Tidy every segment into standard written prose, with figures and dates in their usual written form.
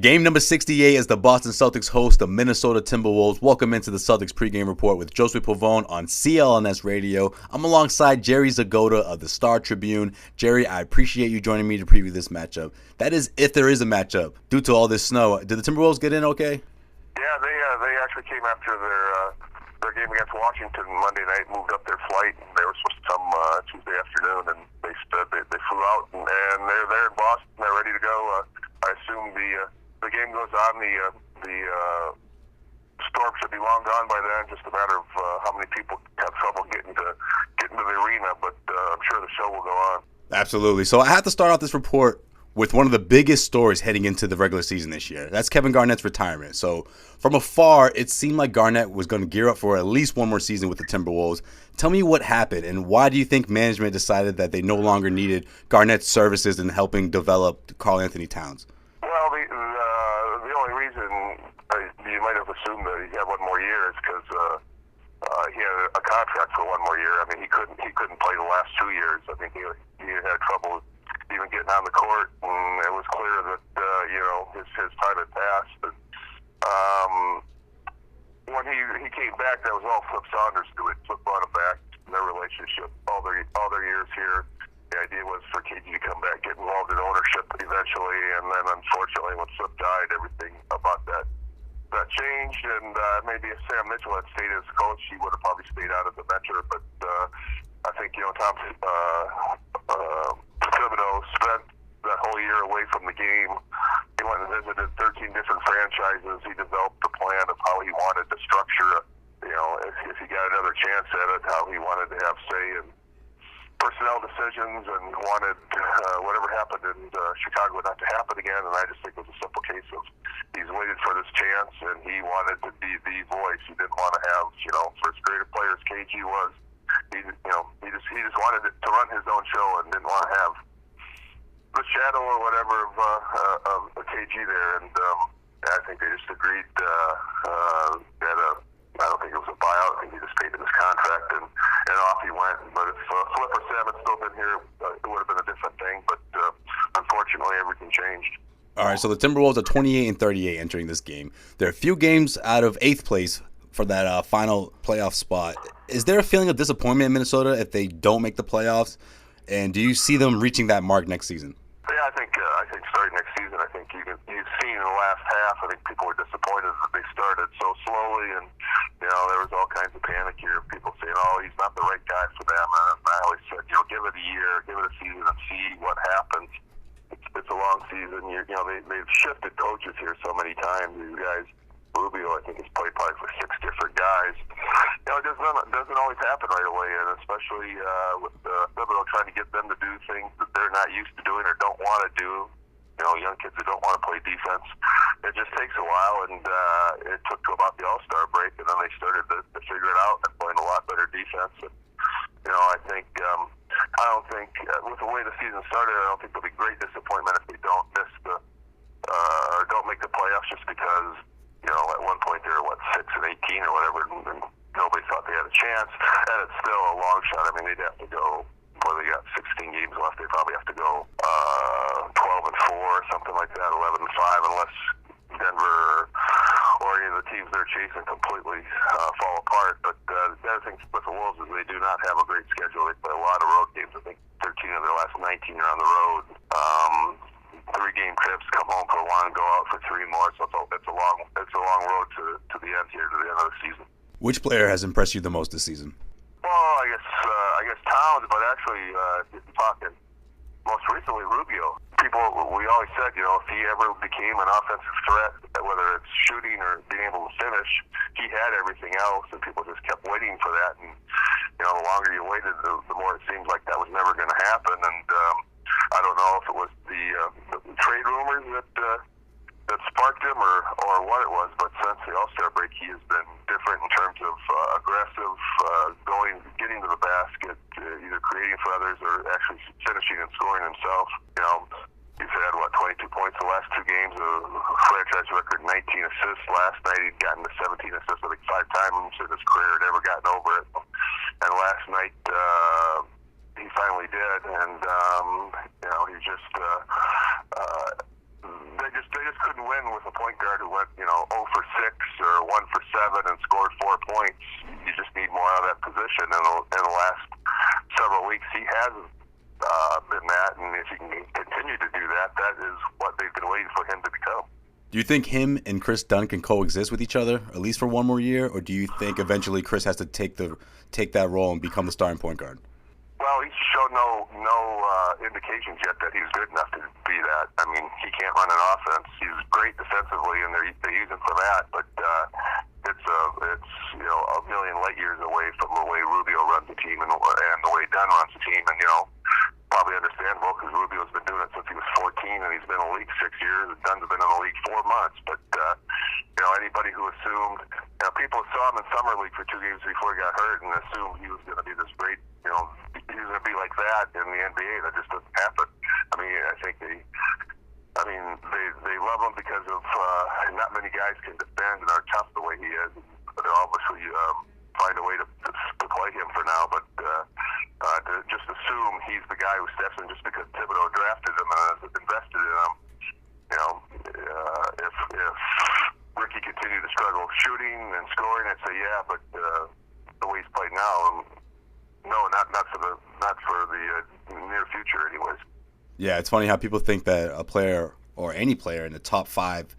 Game number 68 as the Boston Celtics host the Minnesota Timberwolves. Welcome into the Celtics pregame report with Josue Pavone on CLNS Radio. I'm alongside Jerry Zgota of the Star Tribune. Jerry, I appreciate you joining me to preview this matchup. That is, if there is a matchup, due to all this snow. Did the Timberwolves get in okay? Yeah, they actually came after their game against Washington Monday night, moved up their flight, and they were supposed to come Tuesday afternoon, and they flew out, and they're there in Boston. They're ready to go. I assume the game goes on. The storm should be long gone by then. Just a matter of how many people have trouble getting to the arena. But I'm sure the show will go on. Absolutely. So I have to start off this report with one of the biggest stories heading into the regular season this year. That's Kevin Garnett's retirement. So from afar, it seemed like Garnett was going to gear up for at least one more season with the Timberwolves. Tell me what happened, and why do you think management decided that they no longer needed Garnett's services in helping develop Karl Anthony Towns? Well, the only reason you might have assumed that he had one more year is because he had a contract for one more year. I mean, he couldn't play the last 2 years. I think he had trouble even getting on the court, and it was clear that his time had passed. And, when he came back, that was all Flip Saunders doing. Flip brought him back. Their relationship, all their years here. The idea was for KG to come back, get involved in ownership eventually, and then unfortunately when Flip died, everything about that changed. And maybe if Sam Mitchell had stayed as coach, he would have probably stayed out as a mentor. But I think Tom Thibodeau spent that whole year away from the game. He went and visited 13 different franchises. He developed a plan of how he wanted to structure, if he got another chance at it, how he wanted to have say in personnel decisions, and wanted whatever happened in Chicago not to happen again. And I just think it was a simple case of he's waited for this chance, and he wanted to be the voice. He didn't want to have, for as great a player as KG was, he just wanted to run his own show and didn't want to have the shadow or whatever of KG there. And I think they just agreed that I don't think it was a buyout. I think he just paid him his contract, and off he went. But if Flip or Sam had still been here, it would have been a different thing. But unfortunately, everything changed. All right, so the Timberwolves are 28-38 entering this game. They're a few games out of 8th place for that final playoff spot. Is there a feeling of disappointment in Minnesota if they don't make the playoffs? And do you see them reaching that mark next season? Yeah, I think starting next season, I think you've seen in the last half, I think people were disappointed that they started so slowly, and there was all kinds of panic here. People saying, "Oh, he's not the right guy for them." And I always said, give it a year, give it a season, and see what happens. It's a long season. They've shifted coaches here so many times. These guys, Rubio, I think, has played probably for 6 different guys. It doesn't always happen right away, and especially with Thibodeau trying to get them to do things that they're not used to doing or don't want to do. Young kids who don't want to play defense. It just takes a while, and it took to about the All-Star break, and then they started to figure it out and playing a lot better defense. And I don't think with the way the season started, I don't think there'll be great disappointment if they don't miss or don't make the playoffs, just because at one point they were 6-18 or whatever, and nobody thought they had a chance. And it's still a long shot. I mean, they'd have to go. Well, they got 16 games left. They probably have to go 12-4 or something like that, 11-5, unless Denver or any of the teams they're chasing completely fall apart. But the other thing with the Wolves is they do not have a great schedule. They play a lot of road games. I think 13 of their last 19 are on the road. 3-game trips, come home for one, go out for 3 more. So it's a long road to the end here, to the end of the season. Which player has impressed you the most this season? Well, I guess Towns, but actually, talking most recently, Rubio. We always said, if he ever became an offensive threat, whether it's shooting or being able to finish, he had everything else, and people just kept waiting for that. And the longer you waited, the more it seems like that was never going to happen. And I don't know if it was the trade rumors that sparked him or what it was, but since the All-Star break, he has been different in terms of aggressive, getting to the basket, either creating for others or actually finishing and scoring himself. He's had 22 points the last 2 games, a franchise record 19 assists. Last night he'd gotten to 17 assists, I think 5 times in his career, never gotten over it. And last night he finally did, and he just they just couldn't win with a point guard who went, 0 for 6 or 1 for 7 and scored 4 points. You just need more out of that position. And in the last several weeks, he has been that. And if he can continue to do that, that is what they've been waiting for him to become. Do you think him and Chris Dunn can coexist with each other, at least for one more year? Or do you think eventually Chris has to take that role and become the starting point guard? Well, he's shown no indications yet that he's good enough to be that. I mean, he can't run an offense. He's great defensively, and they use him for that. But it's a million light years away from the way Rubio runs the team and the way Dunn runs the team. And probably understandable because Rubio's been doing it since he was 14, and he's been in the league 6 years. And Dunn's been in the league 4 months. But anybody who assumed, people saw him in summer league for 2 games before he got hurt and assumed he was going to be this great, he was going to be like that in the NBA. That just doesn't happen. I mean, I think they love him because of not many guys can defend and are tough the way he is. They'll obviously find a way to play him for now, but to just assume he's the guy who steps in just because Thibodeau drafted him and has invested in him. If Ricky continued to struggle shooting and scoring, I'd say yeah, but the way he's played now, no, not for the near future, anyways. Yeah, it's funny how people think that a player or any player in the top 5,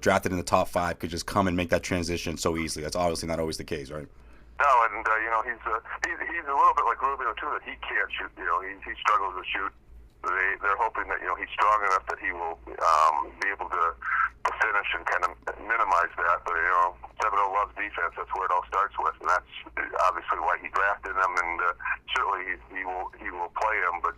drafted in the top 5, could just come and make that transition so easily. That's obviously not always the case, right? No, and he's a little bit like Rubio too, that he can't shoot. He struggles to shoot. They're hoping that he's strong enough that he will be able to finish and kind of minimize that. But Thibodeau loves defense. That's where it all starts with, and that's obviously why he drafted him. And certainly he will play him. But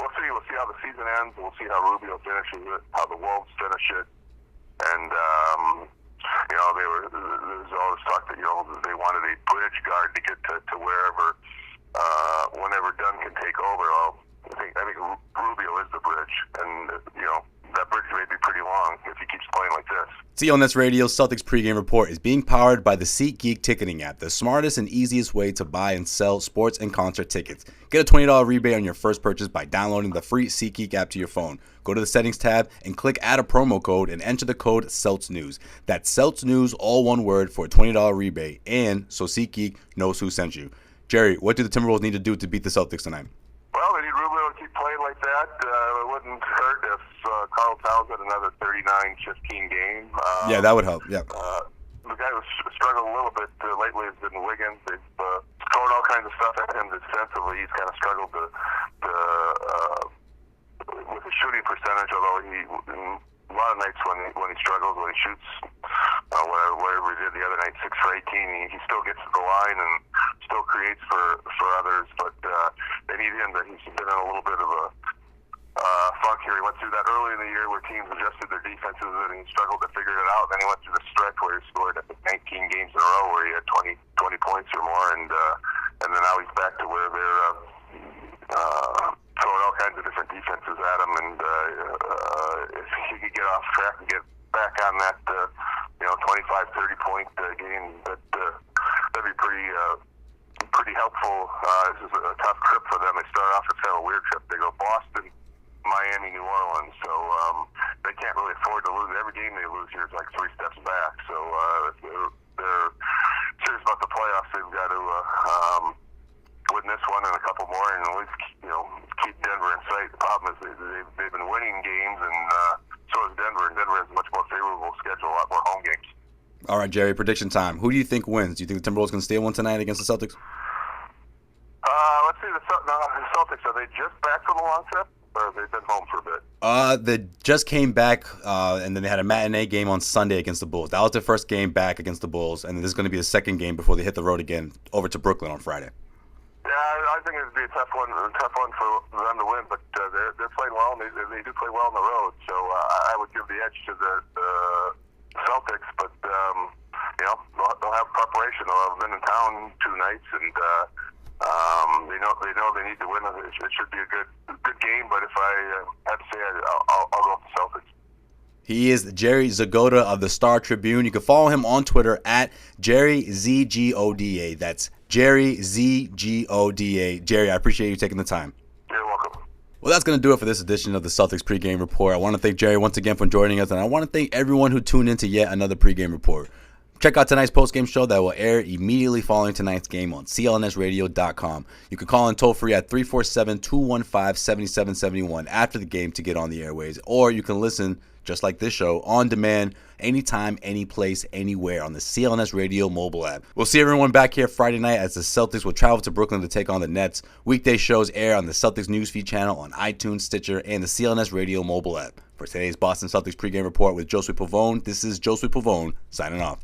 we'll see. We'll see how the season ends. We'll see how Rubio finishes it, how the Wolves finish it, and there's all this talk that they wanted a bridge guard to get to wherever, whenever Dunn can take over. I think Rubio is the bridge, and that bridge may be pretty long if he keeps playing like this. CLNS Radio Celtics pregame report is being powered by the SeatGeek ticketing app, the smartest and easiest way to buy and sell sports and concert tickets. Get a $20 rebate on your first purchase by downloading the free SeatGeek app to your phone. Go to the settings tab and click add a promo code and enter the code CELTSNEWS. That's CELTSNEWS, all one word, for a $20 rebate, and so SeatGeek knows who sent you. Jerry, what do the Timberwolves need to do to beat the Celtics tonight? Well, they need Rubio to keep playing like that. It wouldn't hurt if Karl Towns had another 39-15 game. Yeah, that would help. Yeah. The guy who's struggled a little bit lately has been Wiggins. They've thrown all kinds of stuff at him defensively. He's kind of struggled with his shooting percentage, although a lot of nights when he struggles, when he shoots, whatever he did the other night, 6 for 18, he still gets to the line and still creates for others. But they need him. He's been in a little bit of a funk here. He went through that early in the year where teams adjusted their defenses and he struggled to figure it out. Then he went through the stretch where he scored 19 games in a row where he had 20 points or more, and then now he's back to where they're throwing all kinds of different defenses at him. And if he could get off track and get back on that 25-30 point game, that'd be pretty helpful. This is a tough trip for them. They start off as kind of a weird trip. They go Boston, Miami, New Orleans, so they can't really afford to lose. Every game they lose here is like 3 steps back. So if they're serious about the playoffs, they've got to win this one and a couple more, and at least keep Denver in sight. The problem is they've been winning games, and so is Denver. And Denver has a much more favorable schedule, a lot more home games. All right, Jerry, prediction time. Who do you think wins? Do you think the Timberwolves can steal one tonight against the Celtics? Let's see. The Celtics, are they just back from a long trip, or have they been home for a bit? They just came back, and then they had a matinee game on Sunday against the Bulls. That was their first game back against the Bulls, and then this is going to be the second game before they hit the road again over to Brooklyn on Friday. Yeah, I think it would be a tough one for them to win, but they're playing well, and they do play well on the road. So I would give the edge to the Celtics, but they'll have preparation. They'll have been in town 2 nights, and they know they need to win. It should be a good game. But if I had to say, I'll go with the Celtics. He is Jerry Zgota of the Star Tribune. You can follow him on Twitter at JerryZGODA. That's Jerry ZGODA. Jerry, I appreciate you taking the time. You're welcome. Well, that's going to do it for this edition of the Celtics pregame report. I want to thank Jerry once again for joining us, and I want to thank everyone who tuned in to yet another pregame report. Check out tonight's postgame show that will air immediately following tonight's game on clnsradio.com. You can call in toll-free at 347-215-7771 after the game to get on the airways, or you can listen, just like this show, on demand, anytime, any place, anywhere on the CLNS Radio mobile app. We'll see everyone back here Friday night as the Celtics will travel to Brooklyn to take on the Nets. Weekday shows air on the Celtics Newsfeed channel on iTunes, Stitcher, and the CLNS Radio mobile app. For today's Boston Celtics pregame report with Josue Pavone, this is Josue Pavone signing off.